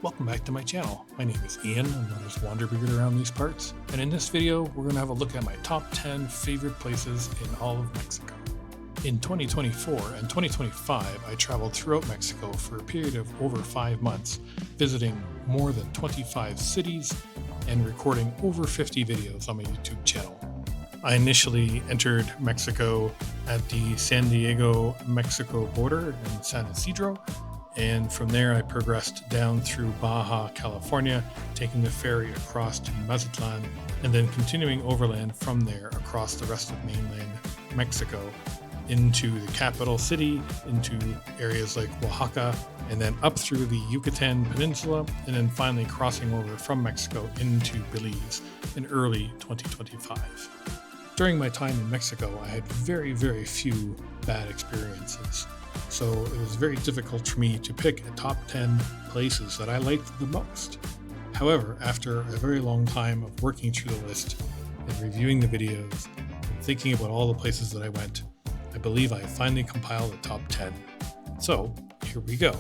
Welcome back to my channel. My name is Ian, I'm known as WanderBeard around these parts, and in this video we're going to have a look at my top 10 favorite places in all of Mexico. In 2024 and 2025 I traveled throughout Mexico for a period of over 5 months, visiting more than 25 cities and recording over 50 videos on my YouTube channel. I initially entered Mexico at the San Diego-Mexico border in San Isidro, and from there I progressed down through Baja California, taking the ferry across to Mazatlan, and then continuing overland from there across the rest of mainland Mexico into the capital city, into areas like Oaxaca, and then up through the Yucatan Peninsula, and then finally crossing over from Mexico into Belize in early 2025. During my time in Mexico, I had very few bad experiences. So it was very difficult for me to pick a top 10 places that I liked the most. However, after a very long time of working through the list and reviewing the videos and thinking about all the places that I went, I believe I finally compiled a top 10. So here we go.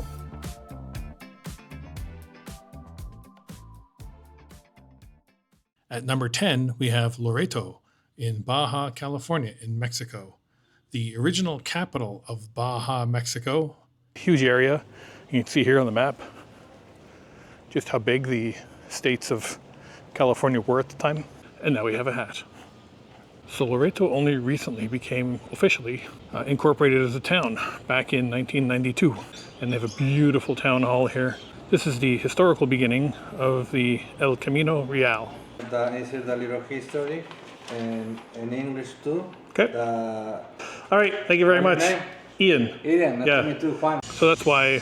At number 10, we have Loreto in Baja California in Mexico, the original capital of Baja, Mexico. Huge area. You can see here on the map just how big the states of California were at the time. And now we have a hat. So Loreto only recently became officially incorporated as a town back in 1992. And they have a beautiful town hall here. This is the historical beginning of the El Camino Real. This is the little history and in English too. Okay. All right, thank you very much. Name? Ian. Ian, nice to meet you, Juan. So that's why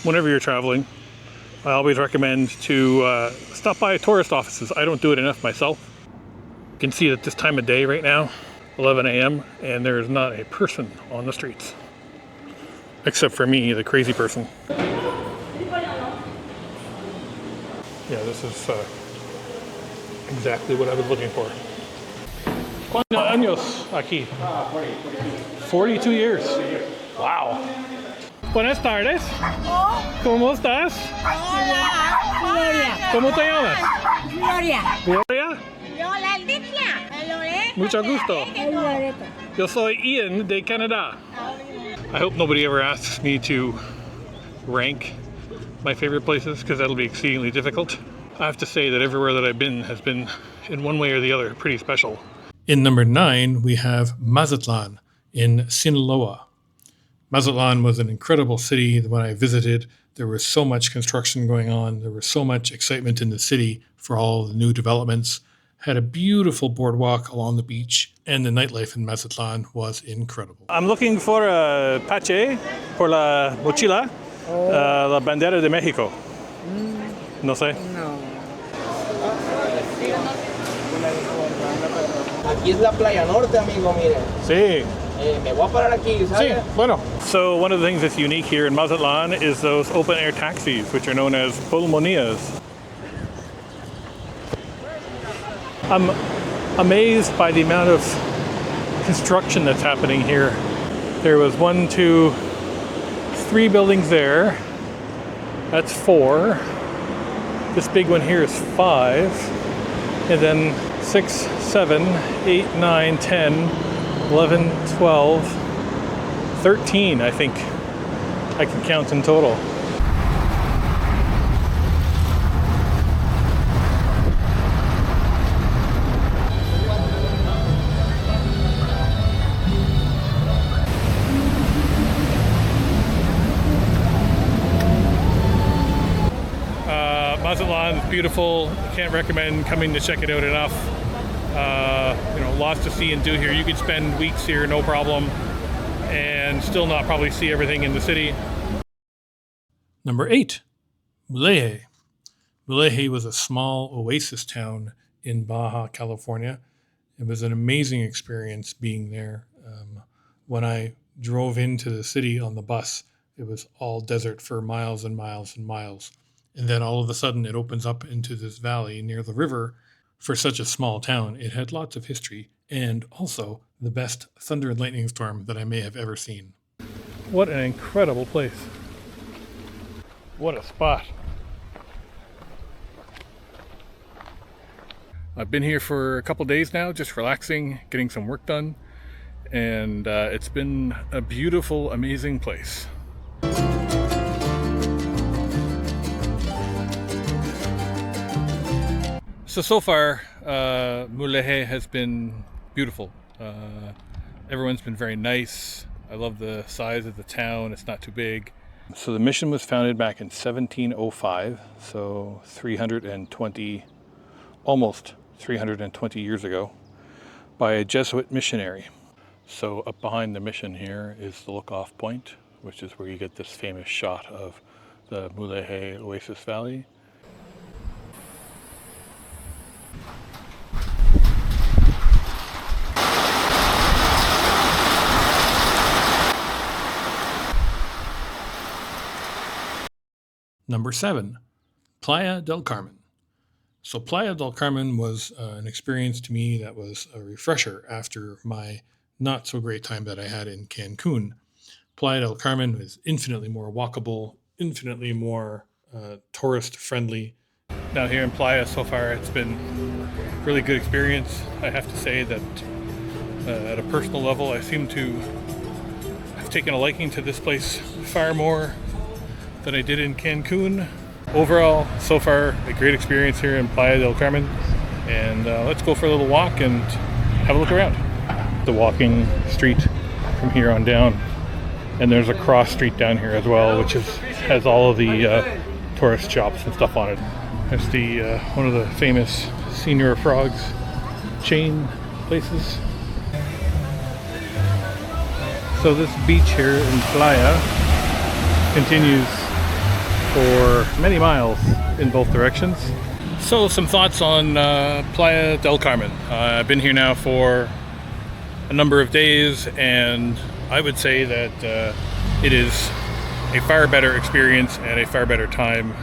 whenever you're traveling, I always recommend to stop by tourist offices. I don't do it enough myself. You can see at this time of day right now, 11 a.m., and there is not a person on the streets. Except for me, the crazy person. Yeah, this is exactly what I was looking for. ¿Cuántos años aquí? 42 years. Wow. Buenas tardes. ¿Cómo estás? Hola. Gloria. ¿Cómo te llamas? Gloria. Gloria. Yo la Leticia. Loreto. Mucho gusto. Loreto. Yo soy Ian de Canada. I hope nobody ever asks me to rank my favorite places, because that'll be exceedingly difficult. I have to say that everywhere that I've been has been, in one way or the other, pretty special. In number 9, we have Mazatlan in Sinaloa. Mazatlan was an incredible city when I visited. There was so much construction going on. There was so much excitement in the city for all the new developments. Had a beautiful boardwalk along the beach, and the nightlife in Mazatlan was incredible. I'm looking for a pache por la mochila, la bandera de México. No sé. No. Aquí es la playa norte, amigo, mire. Sí. Me voy a parar aquí, ¿sabes? Sí, bueno. So one of the things that's unique here in Mazatlan is those open-air taxis, which are known as pulmonías. I'm amazed by the amount of construction that's happening here. There was 1, 2, 3 buildings there. That's 4. This big one here is 5. And then 6, 7, 8, 9, 10, 11, 12, 13, I think I can count in total. Mazatlan is beautiful. Can't recommend coming to check it out enough. Lots to see and do here. You could spend weeks here, no problem, and still not probably see everything in the city. Number 8, Mulegé. Mulegé was a small oasis town in Baja California. It was an amazing experience being there. When I drove into the city on the bus, it was all desert for miles and miles and miles. And then all of a sudden it opens up into this valley near the river. For such a small town, it had lots of history and also the best thunder and lightning storm that I may have ever seen. What an incredible place. What a spot. I've been here for a couple days now, just relaxing, getting some work done, and it's been a beautiful, amazing place. So far, Mulehe has been beautiful. Everyone's been very nice. I love the size of the town. It's not too big. So the mission was founded back in 1705, so almost 320 years ago, by a Jesuit missionary. So up behind the mission here is the look-off point, which is where you get this famous shot of the Mulehe Oasis Valley. Number 7, Playa del Carmen. So Playa del Carmen was an experience to me that was a refresher after my not so great time that I had in Cancun. Playa del Carmen is infinitely more walkable, infinitely more tourist friendly. Down here in Playa so far, it's been a really good experience. I have to say that at a personal level, I seem to have taken a liking to this place far more than I did in Cancun. Overall, so far, a great experience here in Playa del Carmen. And let's go for a little walk and have a look around. The walking street from here on down. And there's a cross street down here as well, which has all of the tourist shops and stuff on it. There's the one of the famous Senior Frogs chain places. So this beach here in Playa continues for many miles in both directions. So some thoughts on Playa del Carmen. I've been here now for a number of days, and I would say that it is a far better experience and a far better time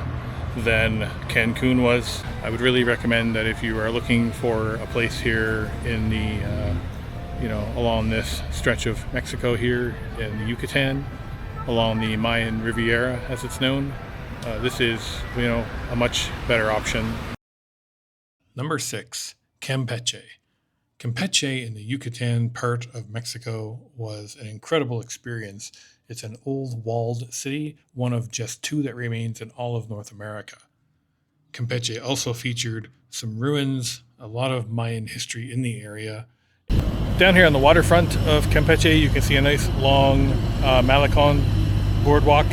than Cancun was. I would really recommend that if you are looking for a place here in the along this stretch of Mexico here in the Yucatan, along the Mayan Riviera as it's known, this is, a much better option. Number 6, Campeche. Campeche in the Yucatan part of Mexico was an incredible experience. It's an old walled city, one of just 2 that remains in all of North America. Campeche also featured some ruins, a lot of Mayan history in the area. Down here on the waterfront of Campeche, you can see a nice long Malecon boardwalk.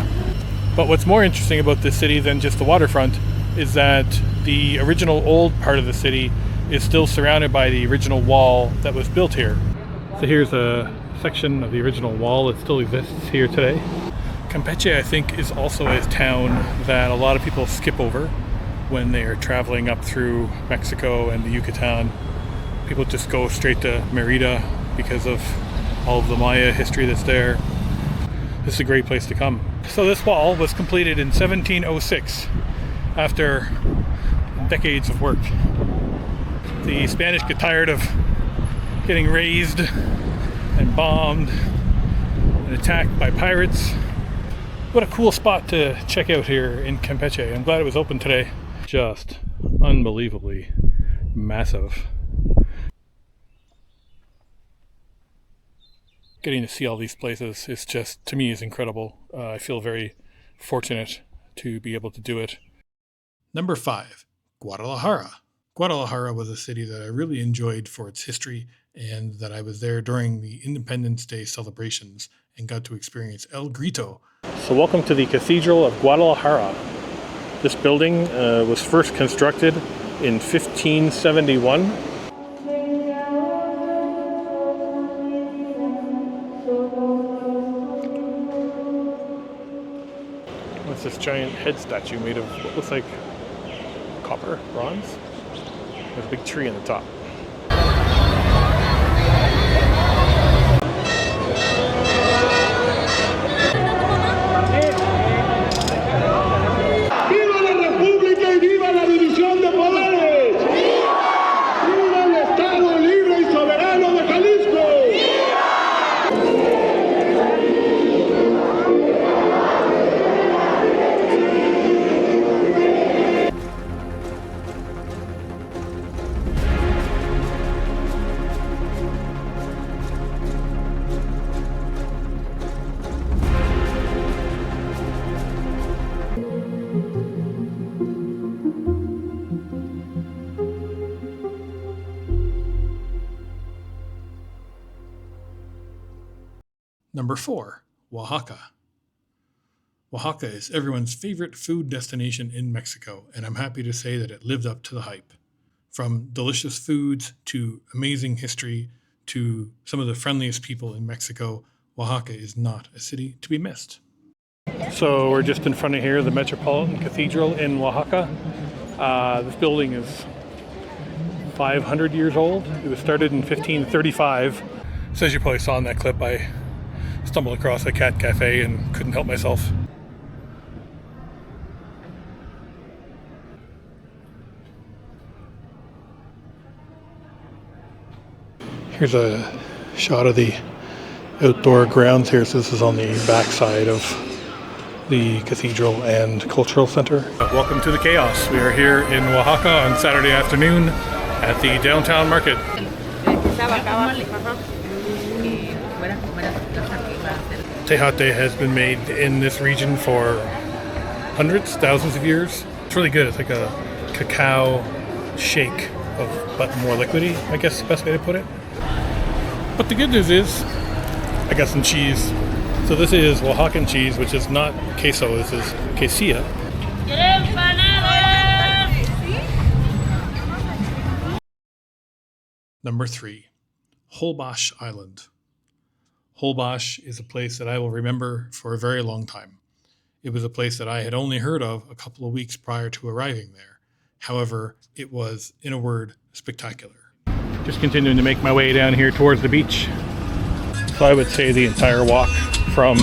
But what's more interesting about this city than just the waterfront is that the original old part of the city is still surrounded by the original wall that was built here. So here's a section of the original wall that still exists here today. Campeche, I think, is also a town that a lot of people skip over when they are traveling up through Mexico and the Yucatan. People just go straight to Mérida because of all of the Maya history that's there. This is a great place to come. So this wall was completed in 1706 after decades of work. The Spanish get tired of getting razed and bombed and attacked by pirates. What a cool spot to check out here in Campeche. I'm glad it was open today. Just unbelievably massive. Getting to see all these places is just, to me, is incredible. I feel very fortunate to be able to do it. Number 5, Guadalajara. Guadalajara was a city that I really enjoyed for its history, and that I was there during the Independence Day celebrations and got to experience El Grito. So welcome to the Cathedral of Guadalajara. This building was first constructed in 1571. What's this giant head statue made of what looks like copper, bronze? There's a big tree in the top. ¡Viva la República y viva la división de poderes! ¡Viva el Estado libre y soberano de Jalisco! Number 4, Oaxaca. Oaxaca is everyone's favorite food destination in Mexico, and I'm happy to say that it lived up to the hype. From delicious foods to amazing history to some of the friendliest people in Mexico, Oaxaca is not a city to be missed. So we're just in front of here, the Metropolitan Cathedral in Oaxaca. This building is 500 years old. It was started in 1535. So as you probably saw in that clip, I stumbled across a cat cafe and couldn't help myself. Here's a shot of the outdoor grounds here. So this is on the back side of the cathedral and cultural center. Welcome to the chaos. We are here in Oaxaca on Saturday afternoon at the downtown market. Tejate has been made in this region for hundreds, thousands of years. It's really good. It's like a cacao shake, but more liquidy, I guess is the best way to put it. But the good news is, I got some cheese. So this is Oaxacan cheese, which is not queso, this is quesilla. Number 3, Holbox Island. Holbox is a place that I will remember for a very long time. It was a place that I had only heard of a couple of weeks prior to arriving there. However, it was, in a word, spectacular. Just continuing to make my way down here towards the beach. So I would say the entire walk from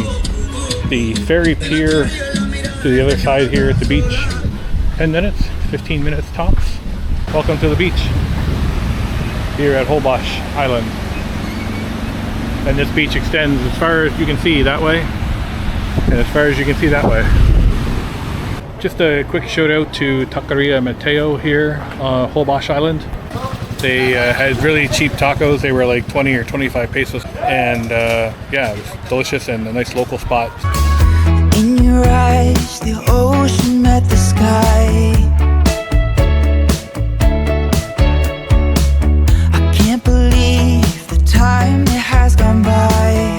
the ferry pier to the other side here at the beach, 10 minutes, 15 minutes tops. Welcome to the beach here at Holbox Island. And this beach extends as far as you can see that way, and as far as you can see that way. Just a quick shout out to Taqueria Mateo here on Holbox Island. They had really cheap tacos. They were like 20 or 25 pesos. And yeah, it was delicious and a nice local spot. In your eyes, the ocean met the sky. I can't believe the time that has gone by.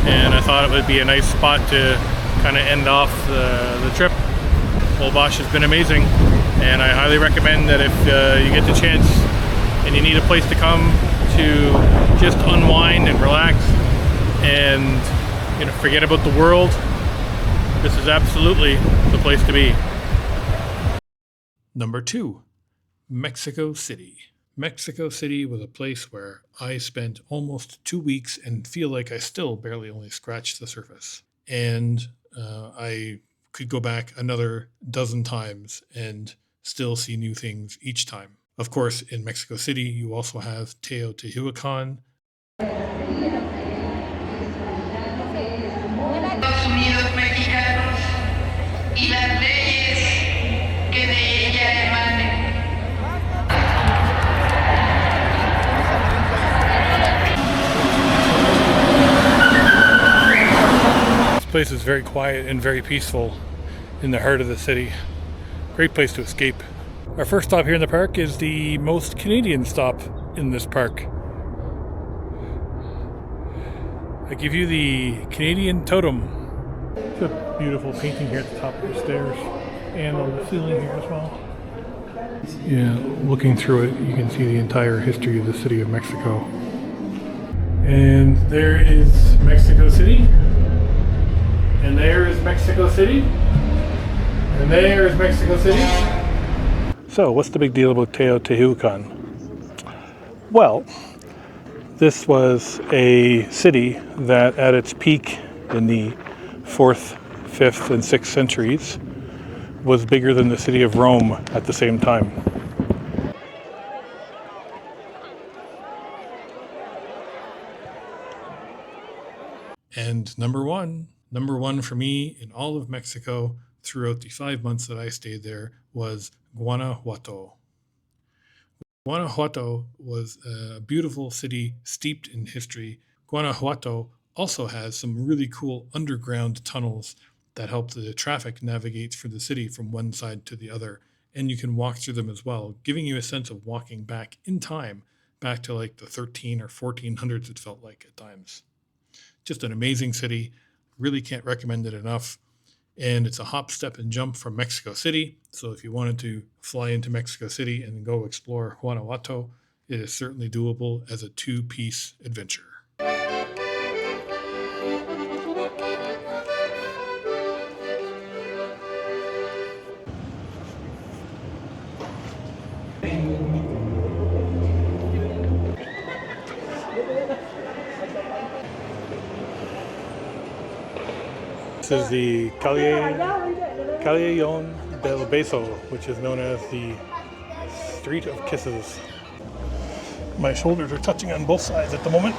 And I thought it would be a nice spot to kind of end off the trip. Holbox has been amazing, and I highly recommend that if you get the chance and you need a place to come to just unwind and relax and forget about the world, this is absolutely the place to be. Number 2, Mexico City. Mexico City was a place where I spent almost 2 weeks and feel like I still barely only scratched the surface. And I could go back another dozen times and still see new things each time. Of course, in Mexico City, you also have Teotihuacan. This place is very quiet and very peaceful in the heart of the city. Great place to escape. Our first stop here in the park is the most Canadian stop in this park. I give you the Canadian totem. It's a beautiful painting here at the top of the stairs and on the ceiling here as well. Yeah, looking through it, you can see the entire history of the city of Mexico. And there is Mexico City. And there is Mexico City. And there is Mexico City. So, what's the big deal about Teotihuacan? Well, this was a city that at its peak in the 4th, 5th, and 6th centuries was bigger than the city of Rome at the same time. And number one for me in all of Mexico throughout the 5 months that I stayed there was Guanajuato. Guanajuato was a beautiful city steeped in history. Guanajuato also has some really cool underground tunnels that help the traffic navigate through the city from one side to the other. And you can walk through them as well, giving you a sense of walking back in time, back to like the 13 or 1400s it felt like at times. Just an amazing city. Really can't recommend it enough. And it's a hop, step, and jump from Mexico City. So if you wanted to fly into Mexico City and go explore Guanajuato, it is certainly doable as a two-piece adventure. This is the Callejón del Beso, which is known as the Street of Kisses. My shoulders are touching on both sides at the moment.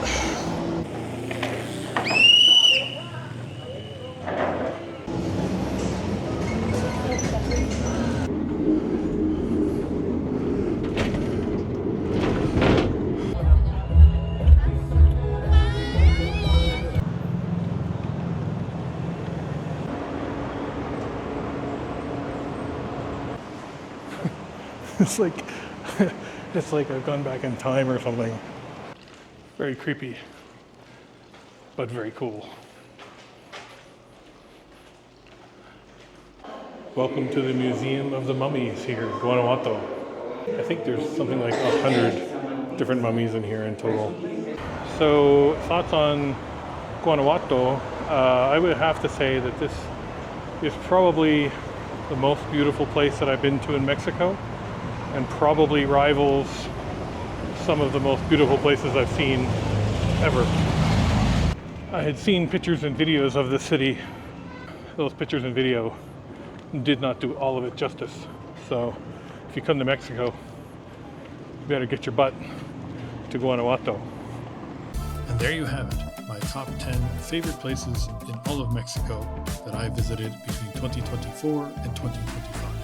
It's like I've gone back in time or something. Very creepy, but very cool. Welcome to the Museum of the Mummies here in Guanajuato. I think there's something like 100 different mummies in here in total. So, thoughts on Guanajuato? I would have to say that this is probably the most beautiful place that I've been to in Mexico, and probably rivals some of the most beautiful places I've seen ever. I had seen pictures and videos of the city. Those pictures and video did not do all of it justice. So if you come to Mexico, you better get your butt to Guanajuato. And there you have it, my top 10 favorite places in all of Mexico that I visited between 2024 and 2025.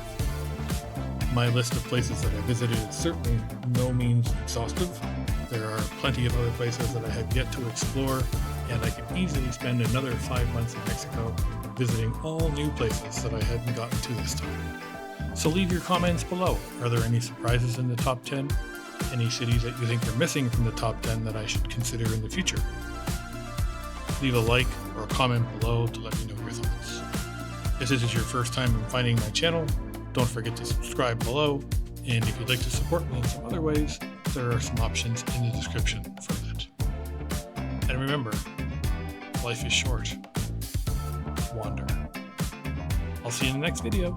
My list of places that I visited is certainly no means exhaustive. There are plenty of other places that I have yet to explore, and I could easily spend another 5 months in Mexico visiting all new places that I hadn't gotten to this time. So leave your comments below. Are there any surprises in the top 10? Any cities that you think are missing from the top 10 that I should consider in the future? Leave a like or a comment below to let me know your thoughts. If this is your first time in finding my channel, don't forget to subscribe below, and if you'd like to support me in some other ways, there are some options in the description for that. And remember, life is short. Wander. I'll see you in the next video.